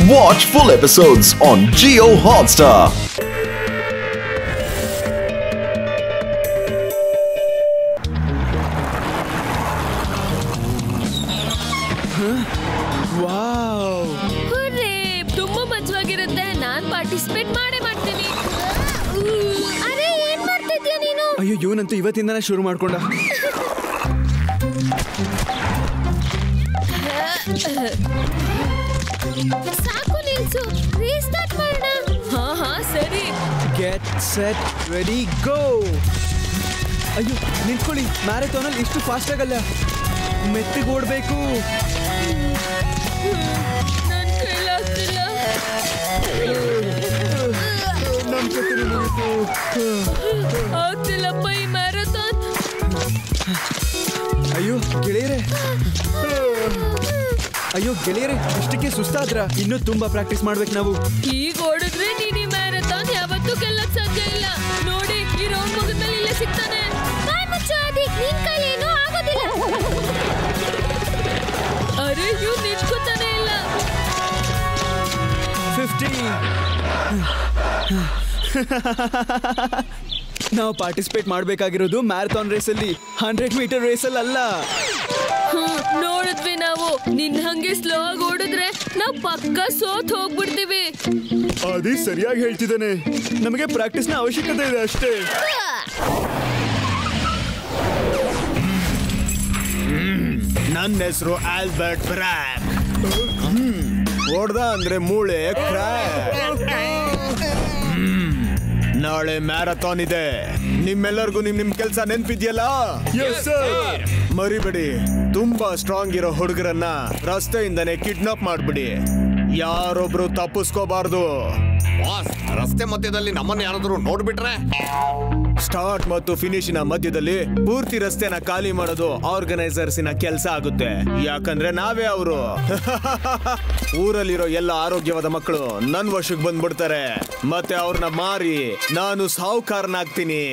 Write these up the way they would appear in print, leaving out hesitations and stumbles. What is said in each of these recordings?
Watch full episodes on Jio Hotstar. ಅಯ್ಯೋ ಇವನಂತೂ ಇವತ್ತಿಂದನೇ ಶುರು ಮಾಡ್ಕೊಂಡ. ಸಾಕು ನಿಲ್ಸು, ರೀಸ್ಟಾರ್ಟ್ ಮಾಡೋಣ. ಹಾ ಸರಿ. ಗೆಟ್ ಸೆಟ್ ರೆಡಿ ಗೋ. ಅಯ್ಯೋ ನಿಂತ್ಕೊಳ್ಳಿ, ಮ್ಯಾರಥಾನಲ್ಲಿ ಇಷ್ಟು ಫಾಸ್ಟ್ ಆಗಲ್ಲ, ಮೆತ್ತಿಗೆ ಓಡಬೇಕು. ನನ್ನ ಕೈಲಾಗ್ತಿಲ್ಲ. ಆಗ್ತಿಲ್ಲಪ್ಪ ಈ ಮ್ಯಾರಥಾನ್. ಅಯ್ಯೋ ಗೆಳೆಯರೇ ಇಷ್ಟಕ್ಕೆ ಸುಸ್ತಾದ್ರ? ಇನ್ನೂ ತುಂಬಾ ಪ್ರಾಕ್ಟೀಸ್ ಮಾಡ್ಬೇಕು ನಾವು. ಈಗ ಓಡಿದ್ರೆ ನೀನ್ ಈ ಮ್ಯಾರಥಾನ್ ಯಾವತ್ತೂ ಗೆಲ್ಲಕ್ ಸಾಧ್ಯ ಇಲ್ಲ. ನೋಡಿ ಈ ರೌಂಡ್ ಮುಗಿದ್ಮೇಲೆ ಇಲ್ಲೇ ಸಿಗ್ತಾನೆ. ನಿನ್ ಕೈಲೇನೂ ಆಗೋದಿಲ್ಲ. ಅರೆ ಇವ್ ನಿಂತ್ಕೋತಾನೆ ಇಲ್ಲ. 50. ನಾವು ಪಾರ್ಟಿಸಿಪೇಟ್ ಮಾಡ್ಬೇಕಾಗಿರೋದು ಮ್ಯಾರಥಾನ್ ರೇಸಲ್ಲಿ, 100 ಮೀಟರ್ ರೇಸಲ್ಲಿ ಅಲ್ಲ. ನೋಡಿದ್ವಿ ನಾವು, ನಿನ್ ಹಂಗೆ ಸ್ಲೋ ಆಗಿ ಓಡಿದ್ರೆ ನಾವ್ ಪಕ್ಕ ಸೋತ್ ಹೋಗ್ಬಿಡ್ತೀವಿ. ಅದೇ ಸರಿಯಾಗಿ ಹೇಳ್ತಿದ್ದಾನೆ, ನಮಗೆ ಪ್ರಾಕ್ಟೀಸ್ನ ಅವಶ್ಯಕತೆ ಇದೆ ಅಷ್ಟೇ. ನನ್ನ ಹೆಸರು ಆಲ್ಬರ್ಟ್ ಬ್ರ್ಯಾಕ್. ಓಡ್ದ ಅಂದ್ರೆ ಮೂಳೆ ಕ್ರ್ಯಾಕ್. ನಾಳೆ ಮ್ಯಾರಥಾನ್ ಇದೆ. ನಿಮ್ಮೆಲ್ಲರಿಗೂ ನಿಮ್ ಕೆಲಸ ನೆನ್ಪಿದ್ಯಲ್ಲ? ಮರಿಬೇಡಿ, ತುಂಬಾ ಸ್ಟ್ರಾಂಗ್ ಇರೋ ಹುಡುಗರನ್ನ ರಸ್ತೆಯಿಂದನೇ ಕಿಡ್ನಾಪ್ ಮಾಡ್ಬಿಡಿ. ಯಾರೊಬ್ರು ತಪ್ಪಿಸ್ಕೋಬಾರ್ದು. ರಸ್ತೆ ಮಧ್ಯದಲ್ಲಿ ನಮ್ಮನ್ನ ಯಾರಾದ್ರೂ ನೋಡ್ಬಿಟ್ರೆ? ಸ್ಟಾರ್ಟ್ ಮತ್ತು ಫಿನಿಶಿನ ಮಧ್ಯದಲ್ಲಿ ಪೂರ್ತಿ ರಸ್ತೆನ ಖಾಲಿ ಮಾಡೋದು ಆರ್ಗನೈಸರ್ಸಿನ ಕೆಲಸ ಆಗುತ್ತೆ. ಯಾಕಂದ್ರೆ ನಾವೇ ಅವರು. ಊರಲ್ಲಿರೋ ಎಲ್ಲ ಆರೋಗ್ಯವಾದ ಮಕ್ಕಳು ನನ್ ವಶಕ್ಕೆ ಬಂದ್ಬಿಡ್ತಾರೆ. ಮತ್ತೆ ಅವ್ರನ್ನ ಮಾರಿ ನಾನು ಸಾಹುಕಾರನಾಗ್ತೀನಿ.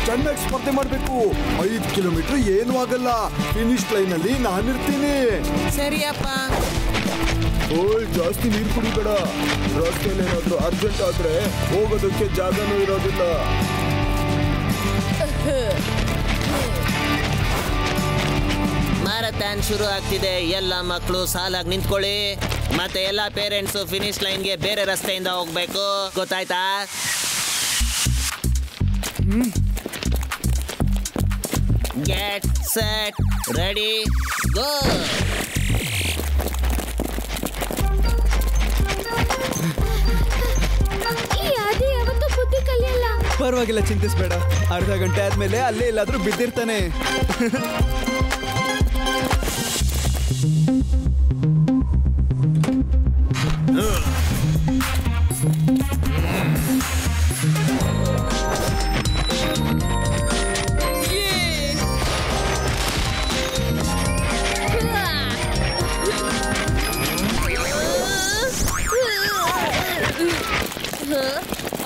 ಚೆನ್ನಾಗಿ ಸ್ಪರ್ಧೆ ಮಾಡ್ಬೇಕು. 5 ಕಿಲೋಮೀಟರ್ ಏನೂ ಆಗಲ್ಲ. ಫಿನಿಶ್ ಲೈನ್ ಅಲ್ಲಿ ನಾನಿರ್ತೀನಿ. ಸರಿಯಪ್ಪ. ಜಾಸ್ತಿ ನೀರು ಕುಡಿಬೇಡ. ರಸ್ತೆಯಲ್ಲಿ ಏನಾದ್ರೂ ಅರ್ಜೆಂಟ್ ಆದ್ರೆ ಹೋಗೋದಕ್ಕೆ ಜಾಗನೂ ಇರೋದಿಲ್ಲ. ಮ್ಯಾರಥಾನ್ ಶುರು ಆಗ್ತಿದೆ. ಎಲ್ಲ ಮಕ್ಕಳು ಸಾಲಾಗಿ ನಿಂತ್ಕೊಳ್ಳಿ. ಮತ್ತೆ ಎಲ್ಲ ಪೇರೆಂಟ್ಸು ಫಿನಿಶ್ ಲೈನ್ಗೆ ಬೇರೆ ರಸ್ತೆಯಿಂದ ಹೋಗ್ಬೇಕು. ಗೊತ್ತಾಯ್ತಾ? ಗೆಟ್ ಸೆಟ್ ರೆಡಿ ಗೋ. ಪರವಾಗಿಲ್ಲ, ಚಿಂತಿಸ್ಬೇಡ. ಅರ್ಧ ಗಂಟೆ ಆದ್ಮೇಲೆ ಅಲ್ಲೇ ಎಲ್ಲಾದ್ರೂ ಬಿದ್ದಿರ್ತಾನೆ.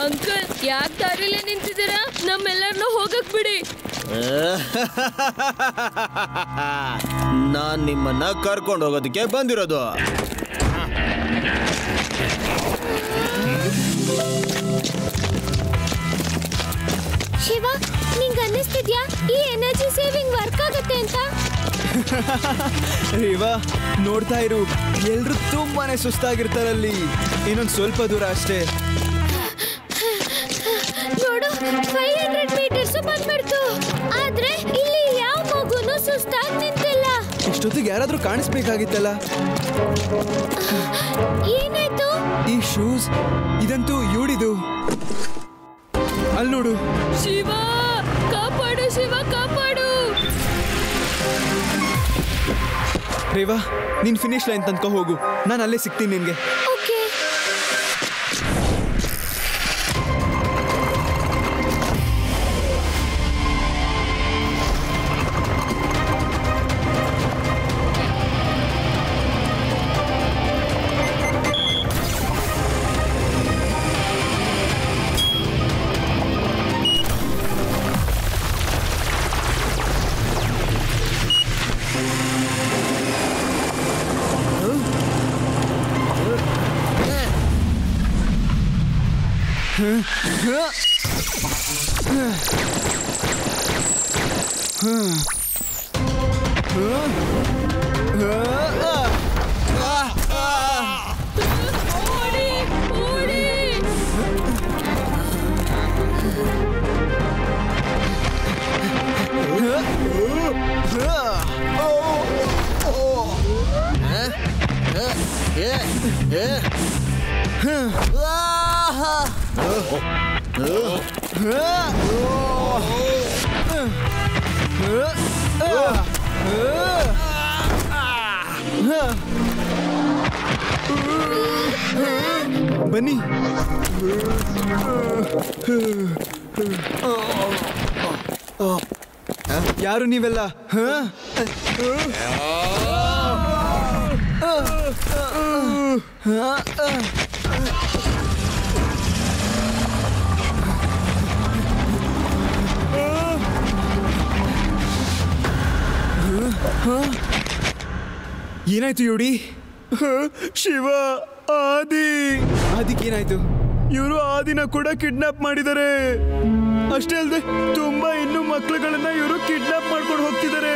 ಅಂಕಲ್, ಯಾಕೆ ದಾರಿಲೇ ನಿಂತಿದ್ದೀರಾ? ನಮ್ಮೆಲ್ಲರನ್ನೂ ಹೋಗಕ್ ಬಿಡಿ. ನಾನ್ ನಿಮ್ಮನ್ನ ಕರ್ಕೊಂಡು ಹೋಗೋದಕ್ಕೆ ಬಂದಿರೋದು. ಶಿವ, ನಿಂಗೆ ಅನ್ನಿಸ್ತಿದ್ಯಾ ಈ ಎನರ್ಜಿ ಸೇವಿಂಗ್ ವರ್ಕ್ ಆಗುತ್ತೆ ಅಂತ? ರೇವಾ, ನೋಡ್ತಾ ಇರು, ಎಲ್ರು ತುಂಬಾನೇ ಸುಸ್ತಾಗಿರ್ತಾರಲ್ಲಿ. ಇನ್ನೊಂದು ಸ್ವಲ್ಪ ದೂರ ಅಷ್ಟೇ. ನೋಡು, 500 ಮೀಟರ್ಸ್ ಬಂದ್ಬಿಡ್ತು. ಆದ್ರೆ ಇಲ್ಲಿ ಯಾವ ಮಗುನು ಸುಸ್ತಾಗಿ ನಿಂತಿಲ್ಲ. ಇಷ್ಟೊತ್ತಿಗೆ ಯಾರಾದ್ರೂ ಕಾಣಿಸ್ಬೇಕಾಗಿತ್ತಲ್ಲ. ಏನಾಯ್ತು? ಈ ಶೂಸ್, ಇದಂತೂ ಯೂಡಿದು. ಅಲ್ಲಿ ನೋಡು. ಶಿವ ಕಾಪಾಡು, ಶಿವ ಕಾಪಾಡು. ರೇವಾ, ನೀನ್ ಫಿನಿಶ್ ಲೈನ್ ತನಕ ಹೋಗು, ನಾನು ಅಲ್ಲೇ ಸಿಗ್ತೀನಿ ನಿನ್ಗೆ. ಓಕೆ. ಬನ್ನಿ. ಯಾರು ನೀವೆಲ್ಲ? ಏನಾಯ್ತು ಯೋಡಿ? ಶಿವ, ಅದಕ್ಕೇನಾಯ್ತು? ಇವರು ಆದಿನ ಕೂಡ ಕಿಡ್ನಾಪ್ ಮಾಡಿದ್ದಾರೆ. ಅಷ್ಟೇ ಅಲ್ಲದೆ ತುಂಬಾ ಇನ್ನೂ ಮಕ್ಕಳುಗಳನ್ನ ಇವರು ಕಿಡ್ನಾಪ್ ಮಾಡ್ಕೊಂಡು ಹೋಗ್ತಿದ್ದಾರೆ.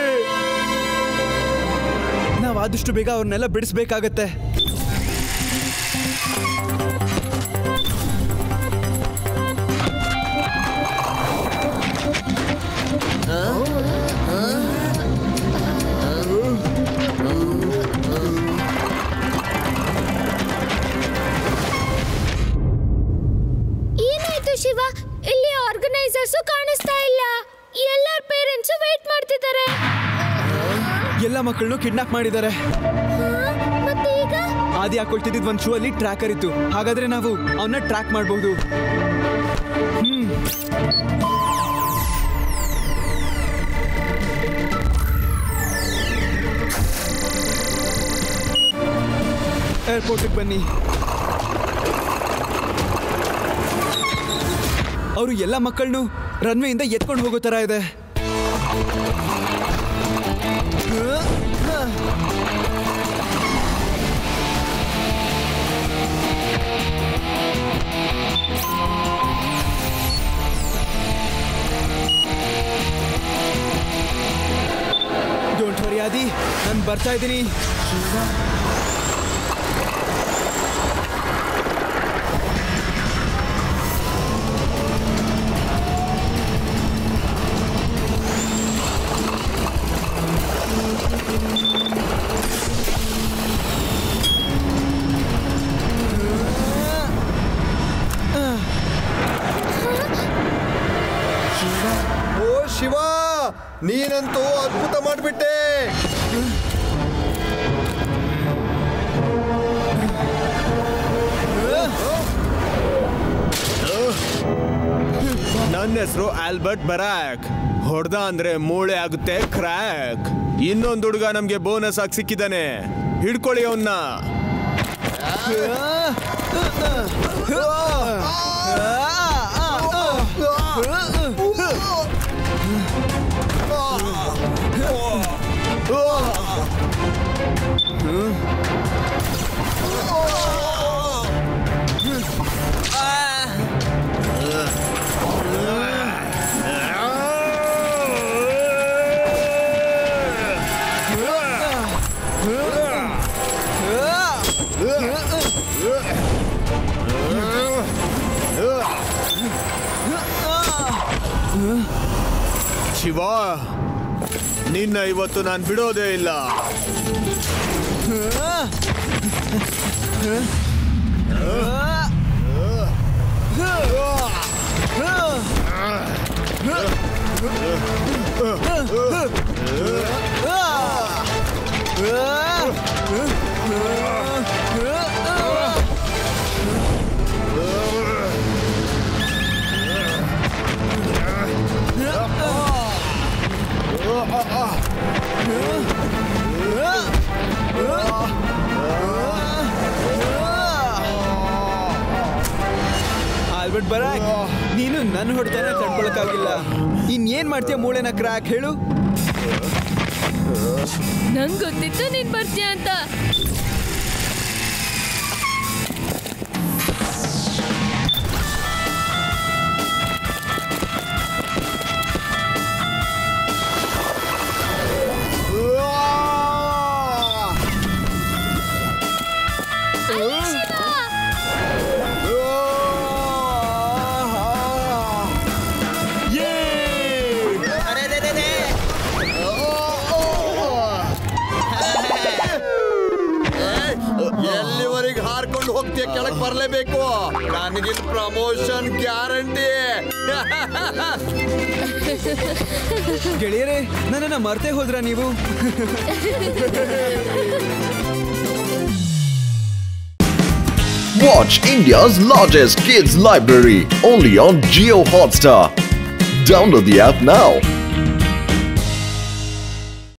ನಾವು ಆದಷ್ಟು ಬೇಗ ಅವ್ರನ್ನೆಲ್ಲ ಬಿಡಿಸ್ಬೇಕಾಗತ್ತೆ. ಏನಾಯ್ತು ಶಿವ? ಇಲ್ಲಿ ಆರ್ಗನೈಸರ್ಸ್ ಕಾಣಿಸ್ತಾ ಇಲ್ಲ. ಎಲ್ಲರ ಪೇರೆಂಟ್ಸ್ ವೇಟ್ ಮಾಡ್ತಿದ್ದಾರೆ. ಎಲ್ಲ ಮಕ್ಕಳನ್ನು ಕಿಡ್ನಾಪ್ ಮಾಡಿದ್ದಾರೆ. ಮತ್ತೆ ಈಗ ಆದಿ ಹಾಕೊಳ್ತಿದ್ದ ಒಂದು ಶೂ ಅಲ್ಲಿ ಟ್ರ್ಯಾಕರ್ ಇತ್ತು. ಹಾಗಾದ್ರೆ ನಾವು ಅವನ್ನ ಟ್ರ್ಯಾಕ್ ಮಾಡಬಹುದು. ಏರ್ಪೋರ್ಟಿಗೆ ಬನ್ನಿ. ಅವರು ಎಲ್ಲ ಮಕ್ಕಳನ್ನು ರನ್ವೇಯಿಂದ ಎತ್ಕೊಂಡು ಹೋಗೋ ತರ ಇದೆ. ಡೋಂಟ್ ವರಿ ಆದಿ, ನಾನು ಬರ್ತಾ ಇದ್ದೀನಿ. ಓ ಶಿವ, ನೀನಂತೂ ಅದ್ಭುತ ಮಾಡಿಬಿಟ್ಟೆ. ನನ್ನ ಹೆಸರು ಆಲ್ಬರ್ಟ್ ಬರಾಕ್. ಹೊಡೆದ ಅಂದ್ರೆ ಮೂಳೆ ಆಗುತ್ತೆ ಕ್ರ್ಯಾಕ್. ಇನ್ನೊಂದು ಹುಡುಗ ನಮ್ಗೆ ಬೋನಸ್ ಆಗಿ ಸಿಕ್ಕಿದ್ದಾನೆ. ಹಿಡ್ಕೊಳ್ಳಿ ಅವನ್ನ. ಶಿವ, ನಿನ್ನ ಇವತ್ತು ನಾನು ಬಿಡೋದೇ ಇಲ್ಲ. ಆಲ್ಬರ್ಟ್ ಬರಾಕ್, ನೀನು ನನ್ನ ಹೊಡೆತನ ತಡ್ಕೊಳಕ್ಕಾಗಿಲ್ಲ. ಇನ್ನೇನ್ ಮಾಡ್ತೀಯ ಮೂಳೆನ ಕ್ರ್ಯಾಕ್ ಹೇಳು? ನಂಗ್ ಗೊತ್ತಿತ್ತು ನೀನ್ ಬರ್ತೀಯ ಅಂತ. ಬರ್ಲೇಬೇಕು. ನನಗಿನ್ ಪ್ರಮೋಷನ್ ಗ್ಯಾರಂಟಿ. ಗೆಳೆಯರೇ, ನನ್ನನ್ನ ಮರ್ತೇ ಹೋದ್ರ ನೀವು? Watch India's largest kids library only on Jio Hotstar. Download the app now.